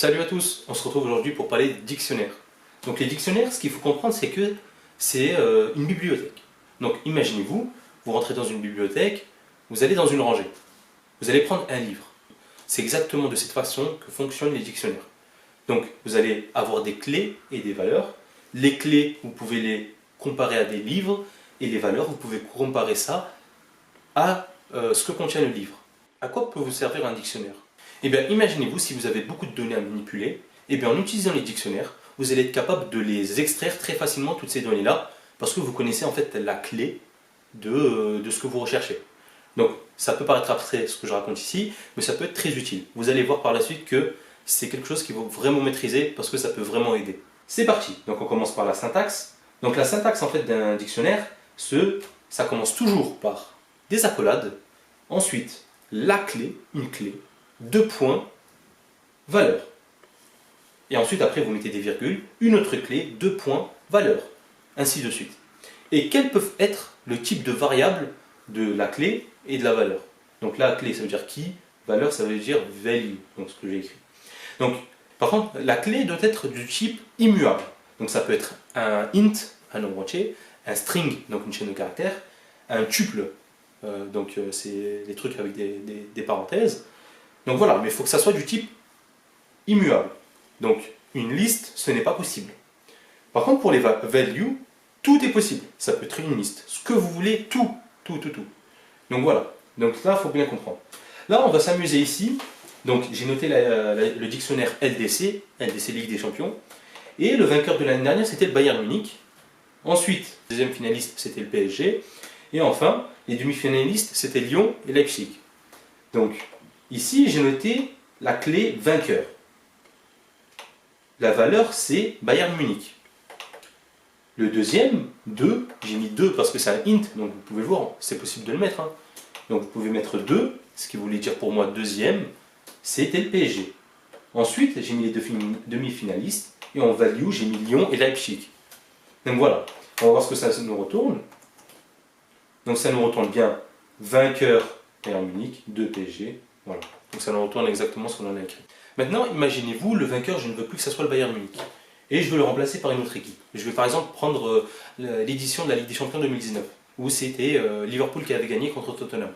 Salut à tous, on se retrouve aujourd'hui pour parler de dictionnaires. Donc les dictionnaires, ce qu'il faut comprendre, c'est que c'est une bibliothèque. Donc imaginez-vous, vous rentrez dans une bibliothèque, vous allez dans une rangée, vous allez prendre un livre. C'est exactement de cette façon que fonctionnent les dictionnaires. Donc vous allez avoir des clés et des valeurs. Les clés, vous pouvez les comparer à des livres, et les valeurs, vous pouvez comparer ça à ce que contient le livre. À quoi peut vous servir un dictionnaire? Eh bien, imaginez-vous si vous avez beaucoup de données à manipuler, eh bien, en utilisant les dictionnaires, vous allez être capable de les extraire très facilement, toutes ces données-là, parce que vous connaissez en fait la clé de ce que vous recherchez. Donc, ça peut paraître abstrait ce que je raconte ici, mais ça peut être très utile. Vous allez voir par la suite que c'est quelque chose qu'il faut vraiment maîtriser, parce que ça peut vraiment aider. C'est parti. Donc, on commence par la syntaxe. Donc, la syntaxe en fait d'un dictionnaire, ça commence toujours par des accolades, ensuite la clé, une clé, deux points, valeur. Et ensuite, après, vous mettez des virgules, une autre clé, deux points, valeur, ainsi de suite. Et quels peuvent être le type de variable de la clé et de la valeur? Donc la clé, ça veut dire qui, valeur, ça veut dire value, donc ce que j'ai écrit. Donc, par contre, la clé doit être du type immuable. Donc ça peut être un int, un nombre entier, un string, donc une chaîne de caractères, un tuple, c'est des trucs avec des parenthèses. Donc voilà, mais il faut que ça soit du type immuable. Donc une liste, ce n'est pas possible. Par contre, pour les values, tout est possible. Ça peut être une liste. Ce que vous voulez, tout. Donc voilà. Donc là, il faut bien comprendre. Là, on va s'amuser ici. Donc j'ai noté le dictionnaire LDC, LDC Ligue des Champions. Et le vainqueur de l'année dernière, c'était le Bayern Munich. Ensuite, le deuxième finaliste, c'était le PSG. Et enfin, les demi-finalistes, c'était Lyon et Leipzig. Donc, ici, j'ai noté la clé vainqueur. La valeur, c'est Bayern Munich. Le deuxième, 2, j'ai mis 2 parce que c'est un int, donc vous pouvez voir, c'est possible de le mettre. Donc vous pouvez mettre 2, ce qui voulait dire pour moi deuxième, c'était le PSG. Ensuite, j'ai mis les deux demi-finalistes, et en value, j'ai mis Lyon et Leipzig. Donc voilà, on va voir ce que ça nous retourne. Donc ça nous retourne bien vainqueur Bayern Munich, 2 PSG. Voilà. Donc ça nous retourne exactement ce qu'on en a écrit. Maintenant, imaginez-vous, le vainqueur, je ne veux plus que ça soit le Bayern Munich. Et je veux le remplacer par une autre équipe. Je vais par exemple prendre l'édition de la Ligue des Champions 2019, où c'était Liverpool qui avait gagné contre Tottenham.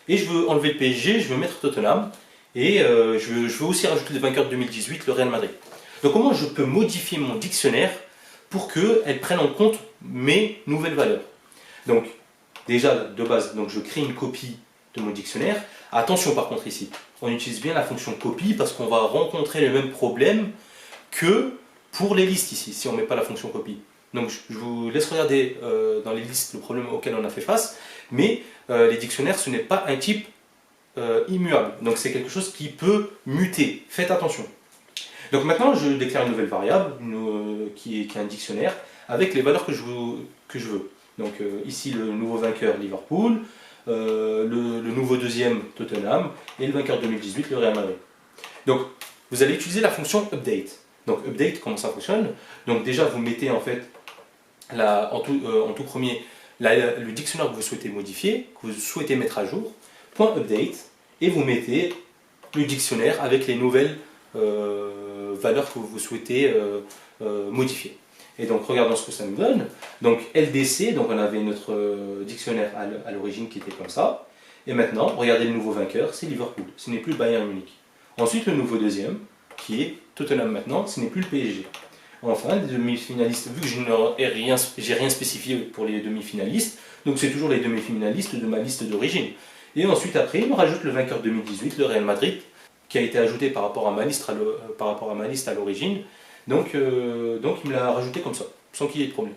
Et je veux enlever le PSG, je veux mettre Tottenham, et je veux aussi rajouter le vainqueur de 2018, le Real Madrid. Donc comment je peux modifier mon dictionnaire pour qu'elle prenne en compte mes nouvelles valeurs? Donc, déjà, de base, donc je crée une copie de mon dictionnaire. Attention par contre ici, on utilise bien la fonction copie parce qu'on va rencontrer le même problème que pour les listes ici, si on ne met pas la fonction copie. Donc je vous laisse regarder dans les listes le problème auquel on a fait face, mais les dictionnaires, ce n'est pas un type immuable. Donc c'est quelque chose qui peut muter. Faites attention. Donc maintenant, je déclare une nouvelle variable qui est un dictionnaire avec les valeurs que je veux. Donc ici, le nouveau vainqueur Liverpool, le nouveau deuxième Tottenham et le vainqueur 2018, le Real Madrid. Donc vous allez utiliser la fonction update. Donc update, comment ça fonctionne? Donc déjà, vous mettez en fait en tout premier le dictionnaire que vous souhaitez modifier, que vous souhaitez mettre à jour, point update, et vous mettez le dictionnaire avec les nouvelles valeurs que vous souhaitez modifier. Et donc regardons ce que ça nous donne. Donc LDC, donc on avait notre dictionnaire à l'origine qui était comme ça. Et maintenant, regardez le nouveau vainqueur, c'est Liverpool, ce n'est plus le Bayern Munich. Ensuite le nouveau deuxième, qui est Tottenham maintenant, ce n'est plus le PSG. Enfin, les demi-finalistes, vu que je n'ai rien spécifié pour les demi-finalistes, donc c'est toujours les demi-finalistes de ma liste d'origine. Et ensuite après, il me rajoute le vainqueur 2018, le Real Madrid, qui a été ajouté par rapport à ma liste à l'origine. Donc il me l'a rajouté comme ça, sans qu'il y ait de problème.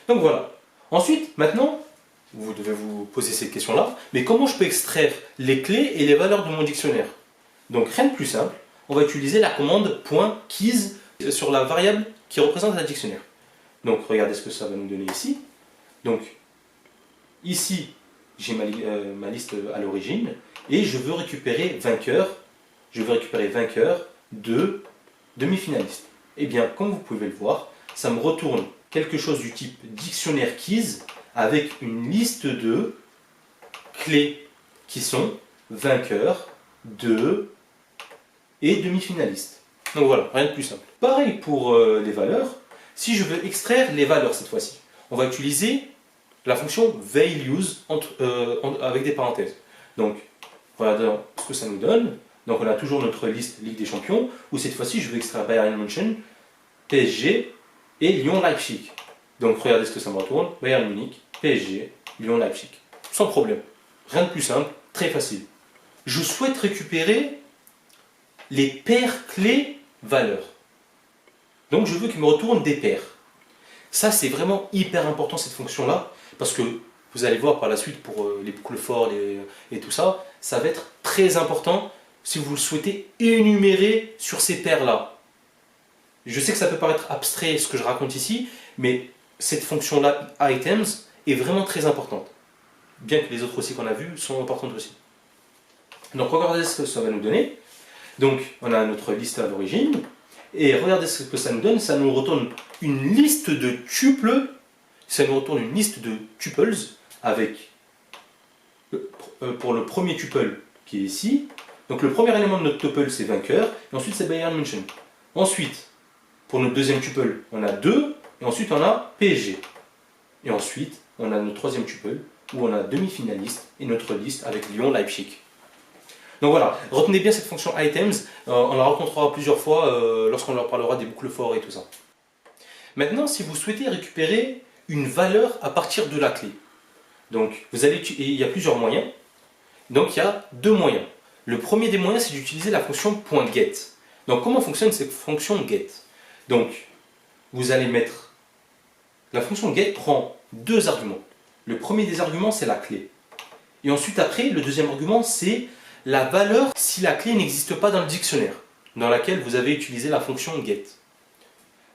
Donc voilà. Ensuite, maintenant, vous devez vous poser cette question-là, mais comment je peux extraire les clés et les valeurs de mon dictionnaire? Donc rien de plus simple, on va utiliser la commande .keys sur la variable qui représente un dictionnaire. Donc regardez ce que ça va nous donner ici. Donc ici, j'ai ma liste à l'origine, et je veux récupérer vainqueur de demi-finaliste. Eh bien, comme vous pouvez le voir, ça me retourne quelque chose du type dictionnaire keys avec une liste de clés qui sont vainqueur, 2 et demi-finaliste. Donc voilà, rien de plus simple. Pareil pour les valeurs. Si je veux extraire les valeurs cette fois-ci, on va utiliser la fonction values avec des parenthèses. Donc, voilà ce que ça nous donne. Donc on a toujours notre liste Ligue des Champions, où cette fois-ci je veux extraire Bayern München, PSG et Lyon-Leipzig. Donc regardez ce que ça me retourne, Bayern Munich, PSG, Lyon-Leipzig. Sans problème. Rien de plus simple, très facile. Je souhaite récupérer les paires clés valeurs. Donc je veux qu'il me retourne des paires. Ça c'est vraiment hyper important cette fonction-là, parce que vous allez voir par la suite pour les boucles forts et tout ça, ça va être très important si vous le souhaitez énumérer sur ces paires-là. Je sais que ça peut paraître abstrait ce que je raconte ici, mais cette fonction-là, items, est vraiment très importante. Bien que les autres aussi qu'on a vues sont importantes aussi. Donc regardez ce que ça va nous donner. Donc on a notre liste à l'origine. Et regardez ce que ça nous donne. Ça nous retourne une liste de tuples. Ça nous retourne une liste de tuples avec, pour le premier tuple qui est ici. Donc le premier élément de notre tuple c'est vainqueur. Et ensuite c'est Bayern München. Ensuite, pour notre deuxième tuple, on a 2. Et ensuite on a PSG. Et ensuite, on a notre troisième tuple où on a demi-finaliste et notre liste avec Lyon-Leipzig. Donc voilà, retenez bien cette fonction items, on la rencontrera plusieurs fois lorsqu'on leur parlera des boucles forts et tout ça. Maintenant, si vous souhaitez récupérer une valeur à partir de la clé, donc il y a plusieurs moyens, donc il y a deux moyens. Le premier des moyens, c'est d'utiliser la fonction .get. Donc comment fonctionne cette fonction get? Donc vous allez mettre, la fonction get prend deux arguments. Le premier des arguments, c'est la clé. Et ensuite, après, le deuxième argument, c'est la valeur si la clé n'existe pas dans le dictionnaire, dans laquelle vous avez utilisé la fonction get.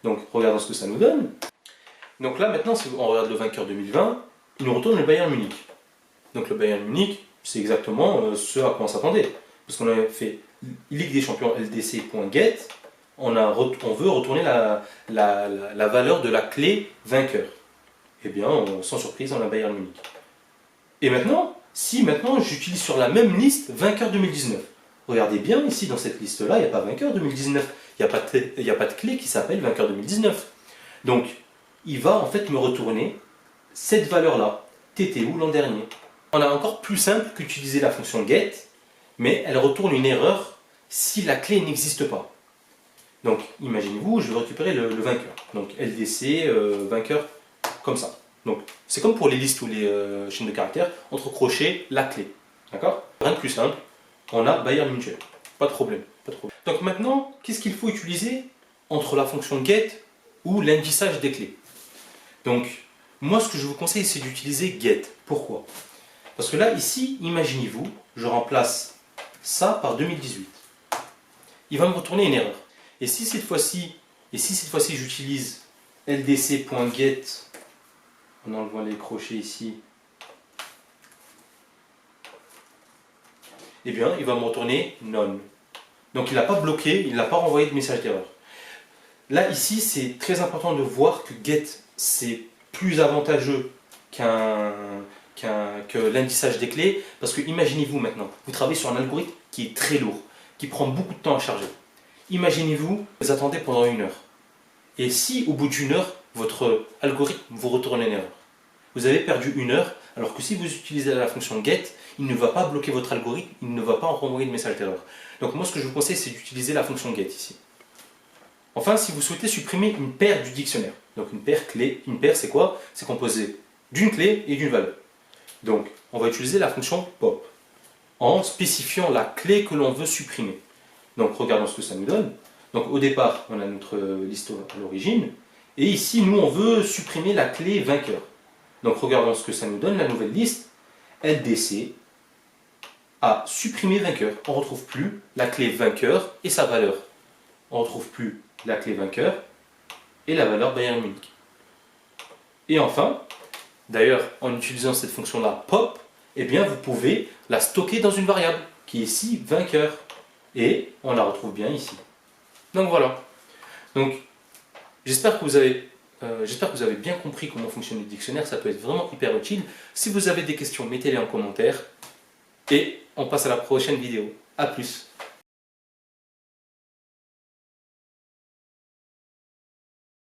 Donc, regardons ce que ça nous donne. Donc là, maintenant, si on regarde le vainqueur 2020, il nous retourne le Bayern Munich. Donc le Bayern Munich, c'est exactement ce à quoi on s'attendait. Parce qu'on avait fait Ligue des Champions LDC.get, on veut retourner la valeur de la clé vainqueur. Eh bien, sans surprise, on a Bayern Munich. Et maintenant, si maintenant j'utilise sur la même liste vainqueur 2019, regardez bien ici dans cette liste-là, il n'y a pas vainqueur 2019, il n'y a pas de clé qui s'appelle vainqueur 2019. Donc, il va en fait me retourner cette valeur-là. T'étais où l'an dernier? On a encore plus simple qu'utiliser la fonction get, mais elle retourne une erreur si la clé n'existe pas. Donc, imaginez-vous, je vais récupérer le vainqueur. Donc, LDC, vainqueur, comme ça. Donc, c'est comme pour les listes ou les chaînes de caractères, entre crochets, la clé. D'accord? Rien de plus simple. On a Bayern München. Pas de problème. Pas de problème. Donc maintenant, qu'est-ce qu'il faut utiliser entre la fonction get ou l'indissage des clés? Donc, moi, ce que je vous conseille, c'est d'utiliser get. Pourquoi? Parce que là, ici, imaginez-vous, je remplace ça par 2018. Il va me retourner une erreur. Et si cette fois-ci, j'utilise ldc.get, en enlevant les crochets ici, eh bien, il va me retourner none. Donc, il n'a pas bloqué, il n'a pas renvoyé de message d'erreur. Là, ici, c'est très important de voir que get, c'est plus avantageux que l'indissage des clés, parce que imaginez-vous maintenant, vous travaillez sur un algorithme qui est très lourd, qui prend beaucoup de temps à charger. Imaginez-vous, vous attendez pendant 1 heure. Et si au bout d'1 heure, votre algorithme vous retourne une erreur, vous avez perdu 1 heure, alors que si vous utilisez la fonction get, il ne va pas bloquer votre algorithme, il ne va pas renvoyer de message d'erreur. Donc moi, ce que je vous conseille, c'est d'utiliser la fonction get ici. Enfin, si vous souhaitez supprimer une paire du dictionnaire, donc une paire clé, une paire c'est quoi? C'est composé d'une clé et d'une valeur. Donc, on va utiliser la fonction pop en spécifiant la clé que l'on veut supprimer. Donc, regardons ce que ça nous donne. Donc, au départ, on a notre liste à l'origine. Et ici, nous, on veut supprimer la clé vainqueur. Donc, regardons ce que ça nous donne, la nouvelle liste. LDC a supprimé vainqueur. On ne retrouve plus la clé vainqueur et sa valeur. On ne retrouve plus la clé vainqueur et la valeur Bayern Munich. Et enfin, d'ailleurs, en utilisant cette fonction-là, pop, eh bien, vous pouvez la stocker dans une variable, qui est ici vainqueur. Et on la retrouve bien ici. Donc voilà. Donc, j'espère que vous avez bien compris comment fonctionne le dictionnaire. Ça peut être vraiment hyper utile. Si vous avez des questions, mettez-les en commentaire. Et on passe à la prochaine vidéo. A plus.